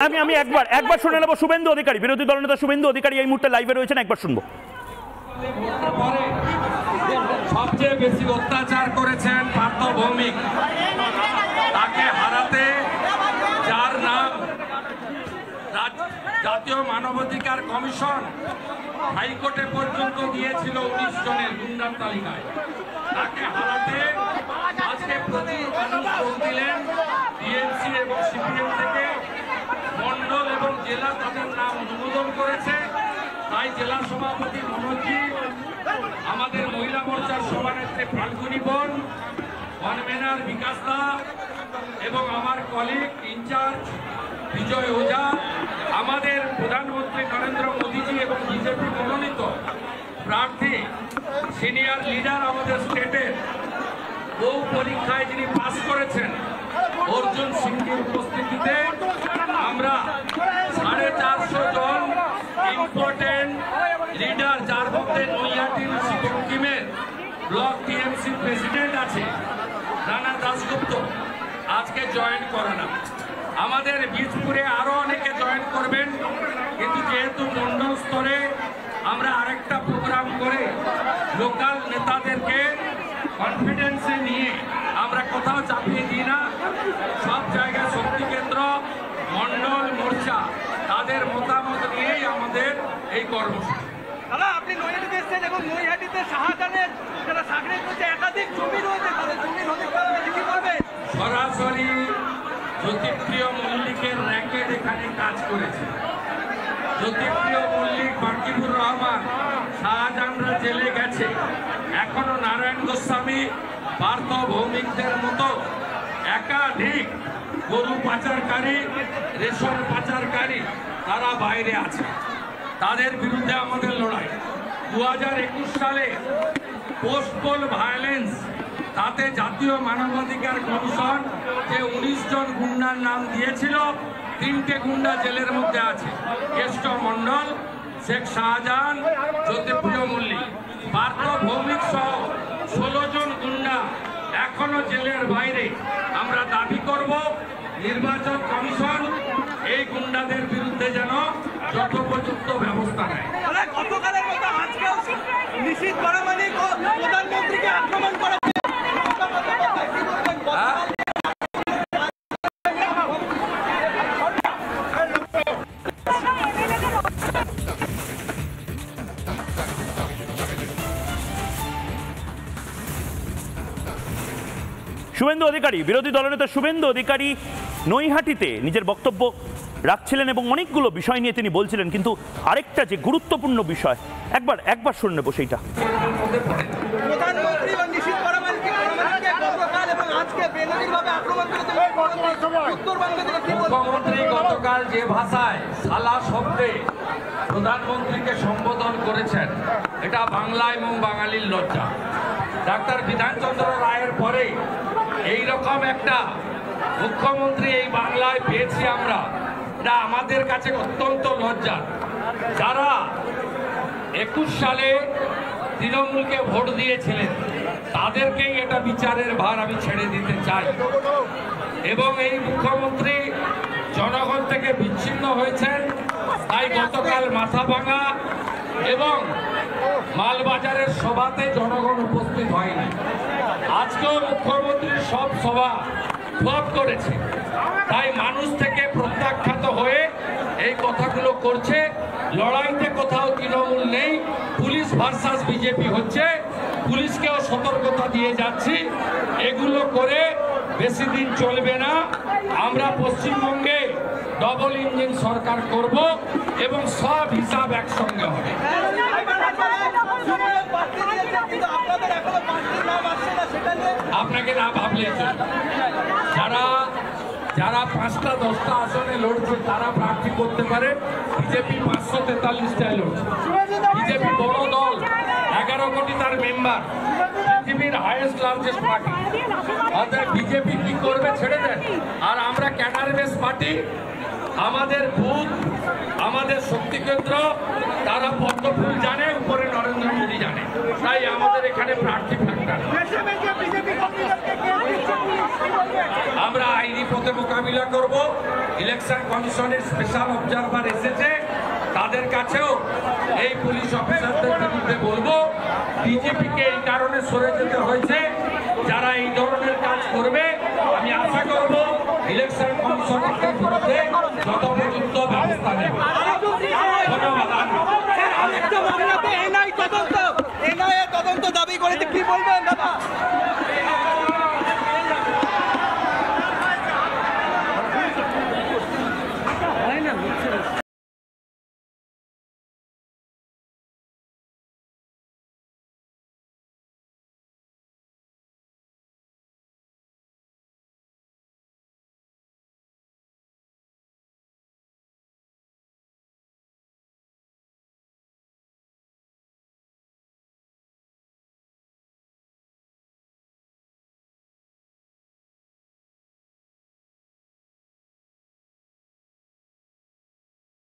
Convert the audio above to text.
আমি একবার শুনে নেব শুভেন্দু অধিকারী, বিরোধী দলনেতা শুভেন্দু অধিকারী এই মুহূর্তে লাইভে রয়েছেন, একবার শুনবো। সবচেয়ে বেশি অত্যাচার করেছেন পার্থ ভৌমিক, তাকে হারাতে যার নাম জাতীয় মানবাধিকার কমিশন হাইকোর্টে পর্যন্ত দিয়েছিল 19 জনের গুন্ডার তালিকায়, তাকে হারাতে আজকে প্রচুর মানুষ যোগ দিলেন। টিএমসি এবং সিপিএম থেকে মন্ডল এবং জেলা তাদের নাম অনুমোদন করেছে। তাই জেলা সভাপতি মনোজি, আমাদের মহিলা মোর্চার সভানেত্রী ফাল্গুনী বোন, কনভেনার বিকাশ দা এবং আমার কলিগ ইনচার্জ বিজয় ওঝা, আমাদের প্রধানমন্ত্রী নরেন্দ্র মোদীজি এবং বিজেপি মনোনীত প্রার্থী সিনিয়র লিডার আমাদের স্টেটের বহু পরীক্ষায় যিনি পাস করেছেন অর্জুন সিংহের উপস্থিতিতে আমরা 450 জন ইম্পর্টেন্ট লিডার, যার মধ্যে নৈহাটির সিকিমের ব্লক টিএমসি প্রেসিডেন্ট আছে রানা দাসগুপ্ত, আজকে জয়েন করে না। আমাদের বীজপুরে আরো অনেকে জয়েন করবেন, কিন্তু যেহেতু মন্ডল স্তরে আমরা আরেকটা প্রোগ্রাম করে লোকাল নেতাদেরকে কনফিডেন্সে নিয়ে আমরা কোথাও চাপিয়ে দিই না, সব জায়গায় শক্তি কেন্দ্র মন্ডল মোর্চা তাদের মতামত নিয়েই আমাদের এই কর্মসূচি। দাদা, আপনি নৈহাটিতে এসেছেন এবং নৈহাটিতে শাহজাহানের যারা সাগরের মধ্যে একাধিক জমি রয়েছে, তাদের জমির অধিকার কি করবে? সরাসরি জ্যোতিপ্রিয় মল্লিকের র্যাকেট এখানে কাজ করেছে। জ্যোতিপ্রিয় মল্লিক, বাকিবুর রহমান, শাহজাহানরা জেলে গেছে, এখনো নারায়ণ গোস্বামী, পার্থ ভৌমিকদের মতো একাধিক গরু পাচারকারী, রেশন পাচারকারী তারা বাইরে আছে। তাদের বিরুদ্ধে আমাদের লড়াই। 2021 সালে পোস্টপোল ভায়োলেন্স, তাতে জাতীয় মানবাধিকার কমিশন যে 19 জন গুন্ডার নাম দিয়েছিল, 3টে গুন্ডা জেলের মধ্যে আছে, কেষ্ট মন্ডল, শেখ শাহজাহান, জ্যোতিপ্রিয় মল্লিক। পার্থ ভৌমিক সহ 16 জন গুন্ডা এখনো জেলের বাইরে। আমরা দাবি করব নির্বাচন কমিশন এই গুন্ডাদের বিরুদ্ধে যেন যথোপযুক্ত ব্যবস্থা নেয়। গতকালের মতো আজকেও নিশীথ প্রামাণিক প্রধানমন্ত্রীকে আক্রমণ করা শুভেন্দু অধিকারী, বিরোধী দলনেতা শুভেন্দু অধিকারী নৈহাটিতে নিজের বক্তব্য রাখছিলেন এবং অনেকগুলো বিষয় নিয়ে তিনি বলছিলেন, কিন্তু আরেকটা যে গুরুত্বপূর্ণ বিষয় একবার শুনে নেব সেইটা। প্রধানমন্ত্রী নিশীথ প্রামাণিককে গতকাল এবং আজকে বেনামীভাবে আক্রমণ করেছে উত্তরবঙ্গ থেকে। মুখ্যমন্ত্রী গতকাল যে ভাষায় শালা শব্দে প্রধানমন্ত্রীকে সম্বোধন করেছেন, এটা বাংলা এবং বাঙালির লজ্জা। ডাক্তার বিধানচন্দ্র রায়ের পরে এইরকম একটা মুখ্যমন্ত্রী এই বাংলায় পেয়েছি আমরা, এটা আমাদের কাছে অত্যন্ত লজ্জা। যারা 21 সালে তৃণমূলকে ভোট দিয়েছিলেন তাদেরকেই এটা বিচারের ভার আমি ছেড়ে দিতে চাই। এবং এই মুখ্যমন্ত্রী জনগণ থেকে বিচ্ছিন্ন হয়েছেন, তাই গতকাল মাথাভাঙা এবং মালবাজারের সভাতে জনগণ উপস্থিত হয়নি। আজকেও মুখ্যমন্ত্রীর সব সভা ফ্লপ করেছে, তাই মানুষ থেকে প্রত্যাখ্যাত হয়ে এই কথাগুলো করছে। লড়াইতে কোথাও তৃণমূল নেই, পুলিশ ভার্সাস বিজেপি হচ্ছে। পুলিশকেও সতর্কতা দিয়ে যাচ্ছি, এগুলো করে বেশি দিন চলবে না। আমরা পশ্চিমবঙ্গে ডবল ইঞ্জিন সরকার করব এবং সব হিসাব একসঙ্গে হবে। আপনাকে না ভাবলে যারা 5টা 10টা আসনে লড়ছে তারা প্রার্থী করতে পারে। বিজেপি 543টায় লড়ছে। বিজেপি বড় দল, 11 কোটি তার মেম্বার, পৃথিবীর হাইয়েস্ট লার্জেস্ট পার্টি। অর্থাৎ বিজেপি কি করবে ছেড়ে দেন। আর আমরা ক্যাডার বেস পার্টি, আমাদের বুথ, আমাদের শক্তি কেন্দ্র, তারা পদ্মফুল জানে, উপরে নরেন্দ্র মোদী জানে, তাই আমাদের এখানে প্রার্থী ফ্যাক্টর। আমরা আইনি পথে মোকাবিলা করব। ইলেকশন কমিশনের স্পেশাল অবজারভার এসেছে, তাদের কাছেও এই পুলিশ অফিসারদের বিরুদ্ধে বলবো ডিজিপিকে এই কারণে সরে যেতে হয়েছে। যারা এই ধরনের কাজ করবে আমি আশা করব ইলেকশন কমিশনের বিরুদ্ধে যথোপযুক্ত ব্যবস্থা নেবে। ধন্যবাদ। আরেকটা মামলাতে এনআইএ তদন্ত দাবি করেছে, কি বলবেন দাদা?